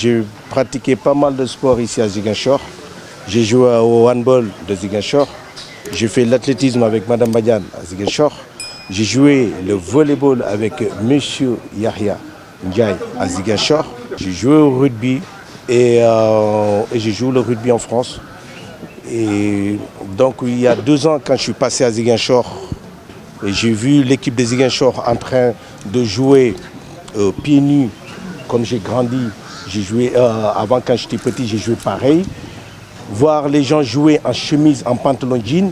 J'ai pratiqué pas mal de sport ici à Ziguinchor. J'ai joué au handball de Ziguinchor. J'ai fait l'athlétisme avec Madame Badiane à Ziguinchor. J'ai joué le volleyball avec Monsieur Yahya Ndiaye à Ziguinchor. J'ai joué au rugby et j'ai joué le rugby en France. Et donc il y a 2 ans, quand je suis passé à Ziguinchor, j'ai vu l'équipe de Ziguinchor en train de jouer pieds nus. Comme j'ai grandi, j'ai joué avant, quand j'étais petit, j'ai joué pareil. Voir les gens jouer en chemise, en pantalon jean.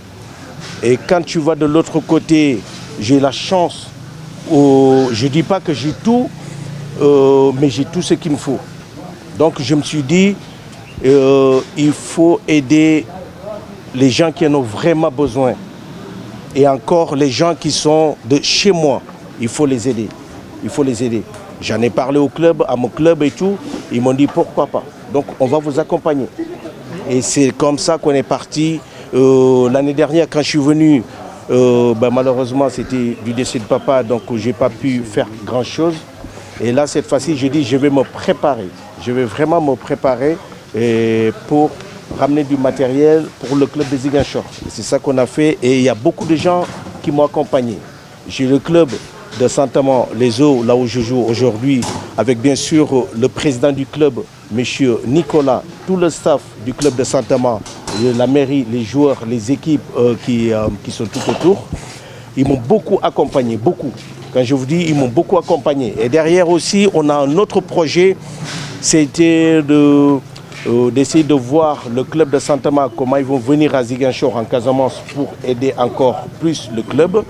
Et quand tu vas de l'autre côté, j'ai la chance, je ne dis pas que j'ai tout, mais j'ai tout ce qu'il me faut. Donc je me suis dit, il faut aider les gens qui en ont vraiment besoin. Et encore les gens qui sont de chez moi, il faut les aider. Il faut les aider. J'en ai parlé au club, à mon club et tout. Ils m'ont dit pourquoi pas. Donc on va vous accompagner. Et c'est comme ça qu'on est parti. L'année dernière, quand je suis venu, malheureusement c'était du décès de papa, donc je n'ai pas pu faire grand chose. Et là, cette fois-ci, je dis je vais me préparer. Je vais vraiment me préparer pour ramener du matériel pour le club de Ziguinchor. C'est ça qu'on a fait et il y a beaucoup de gens qui m'ont accompagné. J'ai le club de Saint-Amand, les Eaux, là où je joue aujourd'hui, avec bien sûr le président du club, M. Nicolas, tout le staff du club de Saint-Amand, la mairie, les joueurs, les équipes qui sont tout autour. Ils m'ont beaucoup accompagné, beaucoup. Quand je vous dis, ils m'ont beaucoup accompagné. Et derrière aussi, on a un autre projet, c'était d'essayer de voir le club de Saint-Amand, comment ils vont venir à Ziguinchor en Casamance pour aider encore plus le club.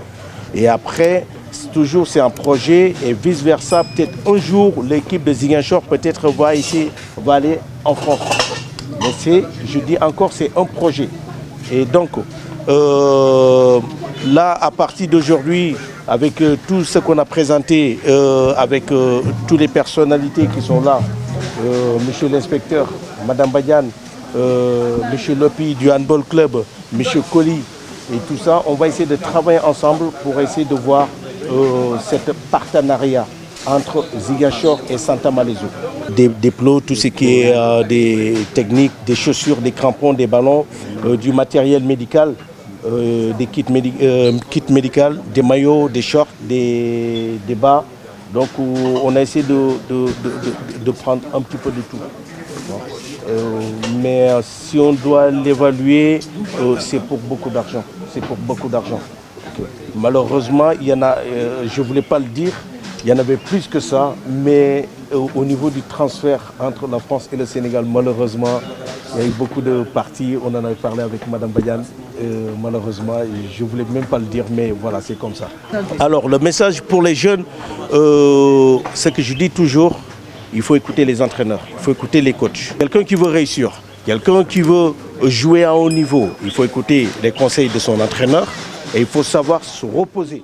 Et après, toujours c'est un projet et vice-versa. Peut-être un jour, l'équipe de Ziguinchor peut-être va aller en France. Mais je dis encore, c'est un projet. Et donc, là, à partir d'aujourd'hui, avec tout ce qu'on a présenté, avec toutes les personnalités qui sont là, monsieur l'inspecteur, Madame Badiane, monsieur Lopi du handball club, monsieur Colli et tout ça, on va essayer de travailler ensemble pour essayer de voir cet partenariat entre Ziguinchor et Saint-Amand-les-Eaux. Des plots, tout ce qui est des techniques, des chaussures, des crampons, des ballons, du matériel médical, des kits médicaux, des maillots, des shorts, des bas. Donc on a essayé de prendre un petit peu de tout. Mais si on doit l'évaluer, c'est pour beaucoup d'argent. C'est pour beaucoup d'argent. Malheureusement, il y en a, je ne voulais pas le dire, il y en avait plus que ça, mais au niveau du transfert entre la France et le Sénégal, malheureusement, il y a eu beaucoup de parties. On en avait parlé avec Madame Badiane. Malheureusement, je ne voulais même pas le dire, mais voilà, c'est comme ça. Alors, le message pour les jeunes, c'est que je dis toujours, il faut écouter les entraîneurs, il faut écouter les coachs. Quelqu'un qui veut réussir, quelqu'un qui veut jouer à haut niveau, il faut écouter les conseils de son entraîneur et il faut savoir se reposer.